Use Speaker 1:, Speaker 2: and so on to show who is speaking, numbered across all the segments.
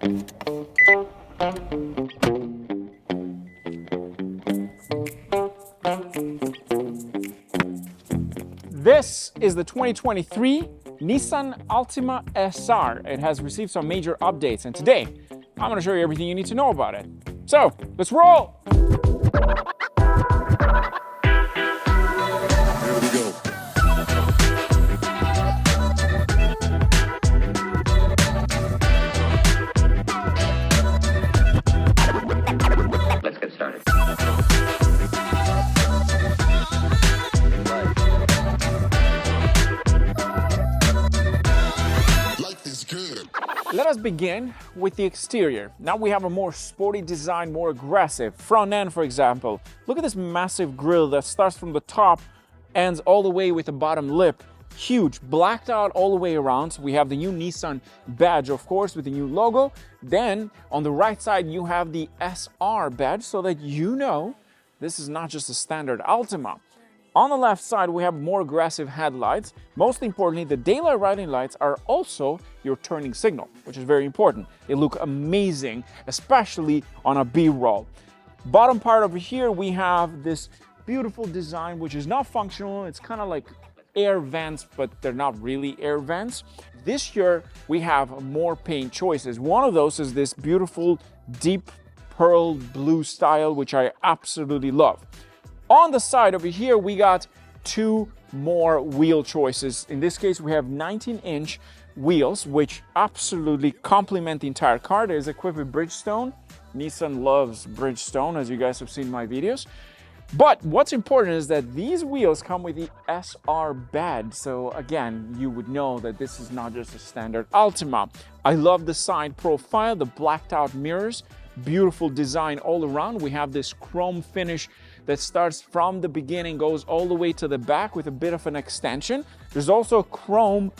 Speaker 1: This is the 2023 Nissan Altima SR. It has received some major updates, and today I'm going to show you everything you need to know about it. So, let's roll!
Speaker 2: Let's get started.
Speaker 1: Let us begin with the exterior. Now we have a more sporty design, more aggressive. Front end, for example. Look at this massive grille that starts from the top, ends all the way with the bottom lip. Huge, blacked out all the way around. So we have the new Nissan badge, of course, with the new logo. Then on the right side, you have the SR badge so that you know this is not just a standard Altima. On the left side, we have more aggressive headlights. Most importantly, the daylight running lights are also your turning signal, which is very important. They look amazing, especially on a B-roll. Bottom part over here, we have this beautiful design, which is not functional. It's kind of like air vents, but they're not really air vents. This year, we have more paint choices. One of those is this beautiful deep pearl blue style, which I absolutely love. On the side over here, we got two more wheel choices. In this case, we have 19-inch wheels, which absolutely complement the entire car. It is equipped with Bridgestone. Nissan loves Bridgestone, as you guys have seen in my videos. But what's important is that these wheels come with the SR badge. So again, you would know that this is not just a standard Altima. I love the side profile, the blacked out mirrors, beautiful design all around. We have this chrome finish that starts from the beginning, goes all the way to the back with a bit of an extension. There's also chrome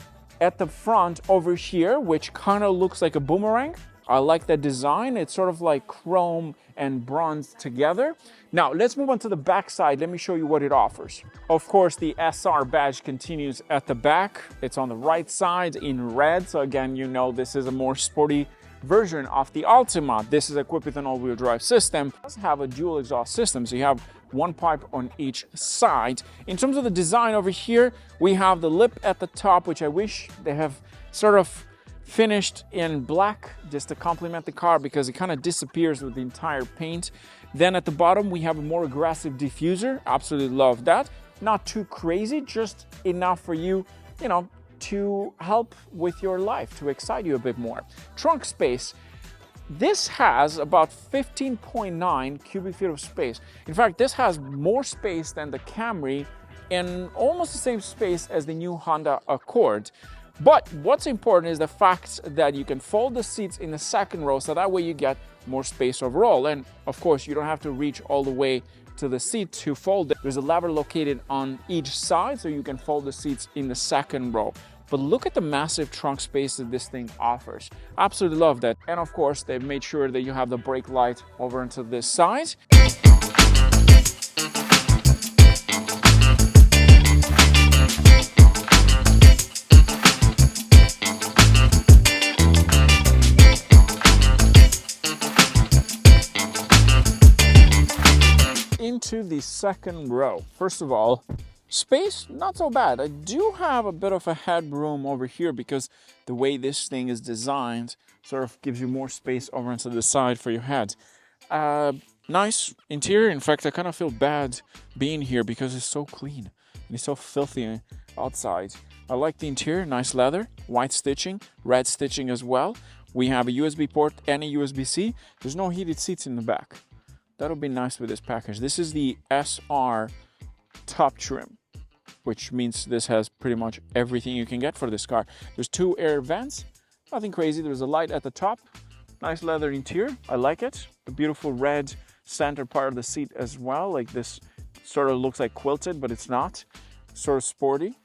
Speaker 1: at the front over here, which kind of looks like a boomerang. I like that design. It's sort of like chrome and bronze together. Now, let's move on to the back side. Let me show you what it offers. Of course, the SR badge continues at the back. It's on the right side in red. So again, you know this is a more sporty version of the Altima. This is equipped with an all-wheel drive system. It does have a dual exhaust system, so you have one pipe on each side. In terms of the design over here, we have the lip at the top, which I wish they have sort of finished in black just to complement the car because it kind of disappears with the entire paint. Then at the bottom, we have a more aggressive diffuser. Absolutely love that. Not too crazy, just enough for you, to help with your life, to excite you a bit more. Trunk space. This has about 15.9 cubic feet of space. In fact, this has more space than the Camry and almost the same space as the new Honda Accord. But what's important is the fact that you can fold the seats in the second row, so that way you get more space overall. And of course, you don't have to reach all the way to the seat to fold it. There's a lever located on each side, so you can fold the seats in the second row. But look at the massive trunk space that this thing offers. Absolutely love that. And of course, they've made sure that you have the brake light over into this side. Into the second row. First of all, space, not so bad. I do have a bit of a headroom over here because the way this thing is designed sort of gives you more space over into the side for your head. Nice interior. In fact, I kind of feel bad being here because it's so clean and it's so filthy outside. I like the interior, nice leather, white stitching, red stitching as well. We have a USB port and a USB-C. There's no heated seats in the back. That'll be nice with this package. This is the SR top trim, which means this has pretty much everything you can get for this car. There's two air vents, nothing crazy. There's a light at the top, nice leather interior. I like it. The beautiful red center part of the seat as well. Like this sort of looks like quilted, but it's not. Sort of sporty.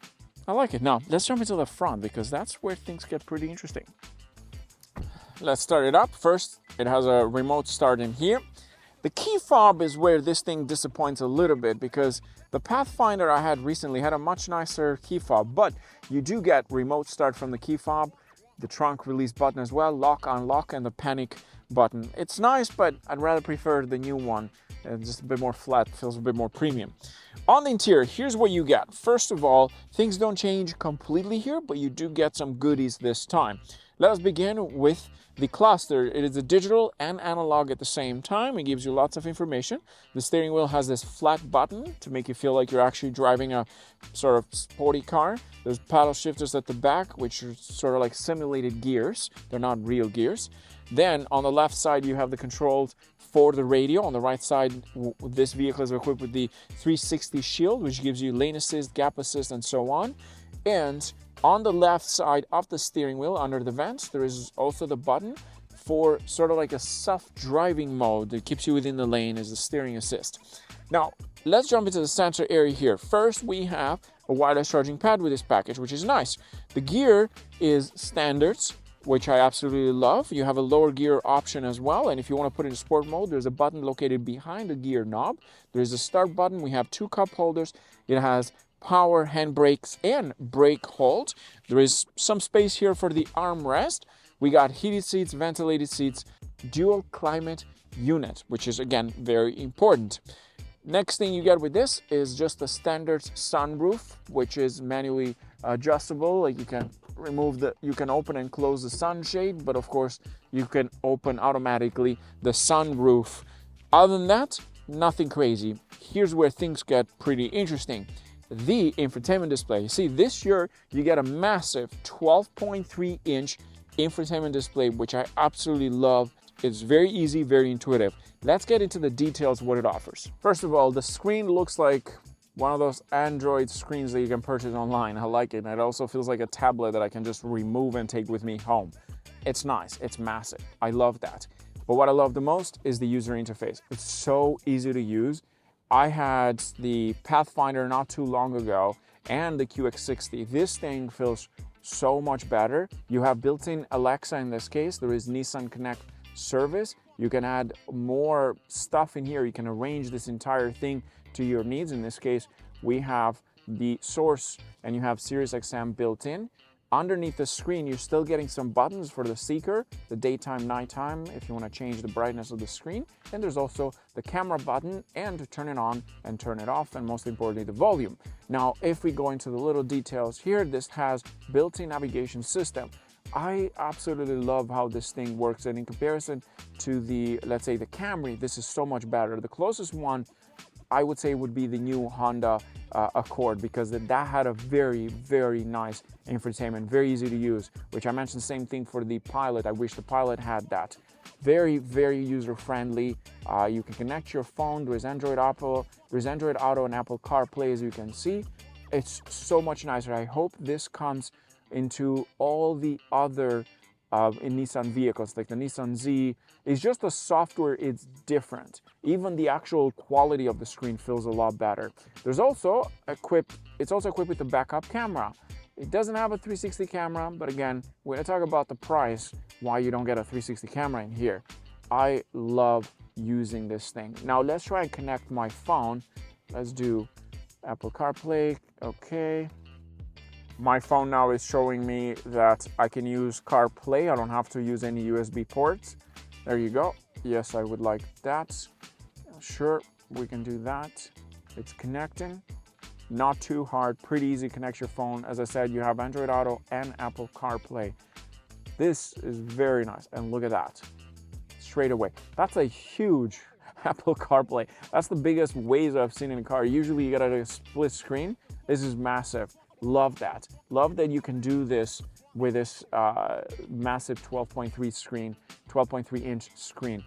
Speaker 1: I like it. Now, let's jump into the front because that's where things get pretty interesting. Let's start it up. First, it has a remote start in here. The key fob is where this thing disappoints a little bit because the Pathfinder I had recently had a much nicer key fob, but you do get remote start from the key fob. the trunk release button as well, lock, unlock, and the panic button. It's nice, but I'd rather prefer the new one. Just a bit more flat, feels a bit more premium. On the interior, here's what you get. First of all, things don't change completely here, but you do get some goodies this time. Let us begin with the cluster. It is a digital and analog at the same time. It gives you lots of information. The steering wheel has this flat button to make you feel like you're actually driving a sort of sporty car. There's paddle shifters at the back, which are sort of like simulated gears. They're not real gears. Then on the left side, you have the controls for the radio. On the right side, this vehicle is equipped with the 360 shield, which gives you lane assist, gap assist, and so on. And on the left side of the steering wheel, under the vents, there is also the button for sort of like a self-driving mode that keeps you within the lane as the steering assist. Now, let's jump into the sensor area here. First, we have a wireless charging pad with this package, which is nice. The gear is standards, which I absolutely love. You have a lower gear option as well, and if you want to put it in sport mode, there's a button located behind the gear knob. There's a start button. We have 2 cup holders. It has power handbrakes and brake hold. There is some space here for the armrest. We got heated seats, ventilated seats, dual climate unit, which is again very important. Next thing you get with this is just the standard sunroof, which is manually adjustable. Like you can open and close the sunshade, but of course you can open automatically the sunroof. Other than that, nothing crazy. Here's where things get pretty interesting. The infotainment display. You see, this year you get a massive 12.3 inch infotainment display, which I absolutely love. It's very easy, very intuitive. Let's get into the details of what it offers. First of all, the screen looks like one of those Android screens that you can purchase online. I like it. And it also feels like a tablet that I can just remove and take with me home. It's nice. It's massive. I love that. But what I love the most is the user interface. It's so easy to use. I had the Pathfinder not too long ago and the QX60. This thing feels so much better. You have built-in Alexa in this case. There is Nissan Connect service. You can add more stuff in here. You can arrange this entire thing to your needs. In this case, we have the source and you have SiriusXM built in. Underneath the screen, you're still getting some buttons for the seeker, the daytime, nighttime, if you want to change the brightness of the screen. And there's also the camera button and to turn it on and turn it off, and most importantly, the volume. Now, if we go into the little details here, this has built-in navigation system. I absolutely love how this thing works, and in comparison to the, let's say, the Camry, this is so much better. The closest one I would say would be the new Honda Accord, because that had a very, very nice infotainment, very easy to use, which I mentioned the same thing for the Pilot. I wish the Pilot had that. Very, very user-friendly. You can connect your phone. There's Android Auto and Apple CarPlay, as you can see. It's so much nicer. I hope this comes into all the other in Nissan vehicles, like the Nissan Z. It's just the software, it's different. Even the actual quality of the screen feels a lot better. It's also equipped with a backup camera. It doesn't have a 360 camera, but again, when I talk about the price, why you don't get a 360 camera in here. I love using this thing. Now let's try and connect my phone. Let's do Apple CarPlay, okay. My phone now is showing me that I can use CarPlay. I don't have to use any USB ports. There you go. Yes, I would like that. Sure, we can do that. It's connecting. Not too hard, pretty easy to connect your phone. As I said, you have Android Auto and Apple CarPlay. This is very nice, and look at that. Straight away. That's a huge Apple CarPlay. That's the biggest Waze I've seen in a car. Usually you get a split screen. This is massive. Love that. Love that you can do this with this massive 12.3 inch screen.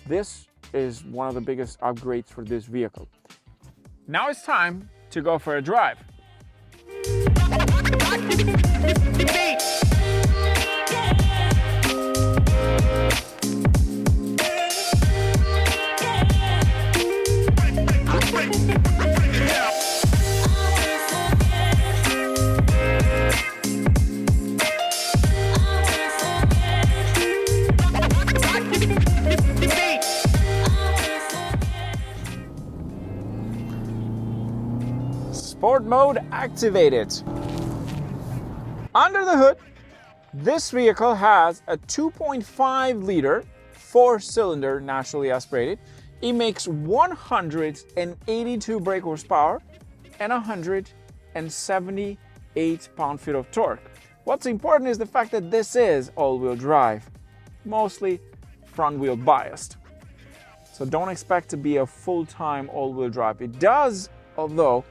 Speaker 1: This is one of the biggest upgrades for this vehicle. Now it's time to go for a drive. Sport mode activated. Under the hood, This vehicle has a 2.5 liter 4-cylinder naturally aspirated. It makes 182 brake horsepower and 178 pound-feet of torque. What's important is the fact that this is all-wheel drive, mostly front-wheel biased. So don't expect to be a full-time all-wheel drive. It does, although,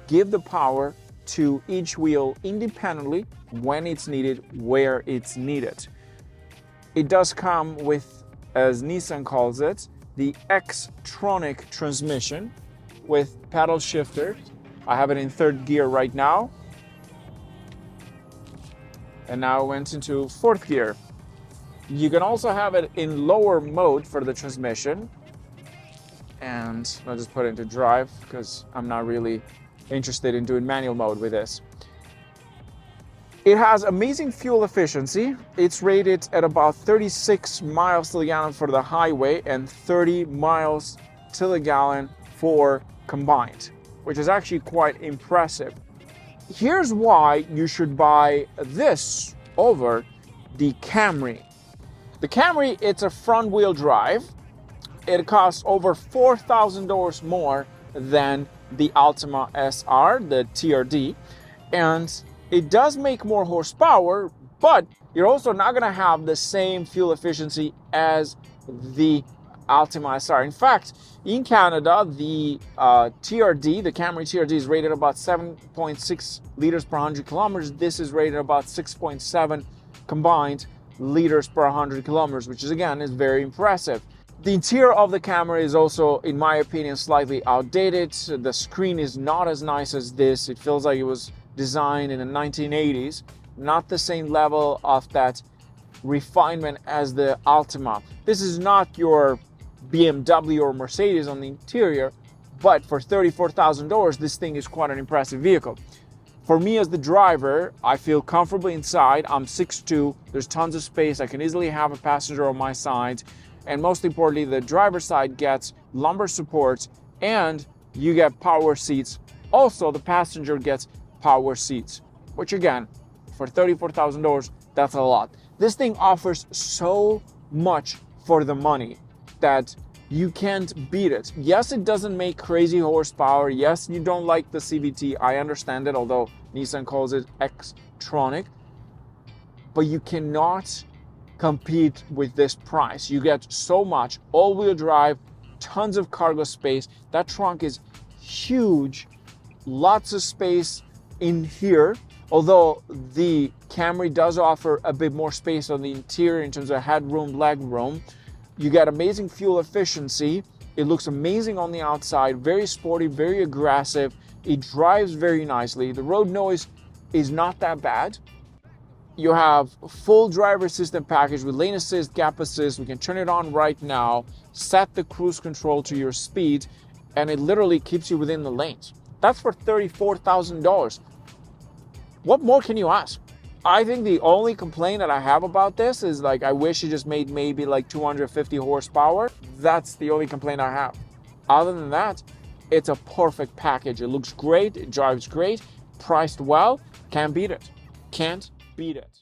Speaker 1: give the power to each wheel independently when it's needed, where it's needed. It does come with, as Nissan calls it, the X-tronic transmission with paddle shifter. I have it in 3rd gear right now. And now it went into 4th gear. You can also have it in lower mode for the transmission. And I'll just put it into drive because I'm not really interested in doing manual mode with this. It has amazing fuel efficiency. It's rated at about 36 miles to the gallon for the highway and 30 miles to the gallon for combined, which is actually quite impressive. Here's why you should buy this over the Camry. The Camry, it's a front-wheel drive. It costs over $4,000 more than the Altima SR, the TRD, and it does make more horsepower, but you're also not going to have the same fuel efficiency as the Altima SR. In fact, in Canada, the TRD, the Camry TRD, is rated about 7.6 liters per 100 kilometers. This is rated about 6.7 combined liters per 100 kilometers, which is, again, is very impressive. The interior of the Camry is also, in my opinion, slightly outdated. The screen is not as nice as this. It feels like it was designed in the 1980s. Not the same level of that refinement as the Altima. This is not your BMW or Mercedes on the interior, but for $34,000, this thing is quite an impressive vehicle. For me as the driver, I feel comfortable inside. I'm 6'2", there's tons of space. I can easily have a passenger on my side. And most importantly, the driver's side gets lumbar support and you get power seats. Also, the passenger gets power seats, which again, for $34,000, that's a lot. This thing offers so much for the money that you can't beat it. Yes, it doesn't make crazy horsepower. Yes, you don't like the CVT. I understand it, although Nissan calls it X-tronic. But you cannot compete with this price. You get so much all-wheel drive, tons of cargo space. That trunk is huge, lots of space in here, although the Camry does offer a bit more space on the interior in terms of headroom, legroom. You get amazing fuel efficiency. It looks amazing on the outside, very sporty, very aggressive. It drives very nicely. The road noise is not that bad. You have full driver assistance package with lane assist, gap assist. We can turn it on right now, set the cruise control to your speed, and it literally keeps you within the lanes. That's for $34,000. What more can you ask? I think the only complaint that I have about this is like, I wish it just made maybe like 250 horsepower. That's the only complaint I have. Other than that, it's a perfect package. It looks great, it drives great, priced well, can't beat it. Can't beat it.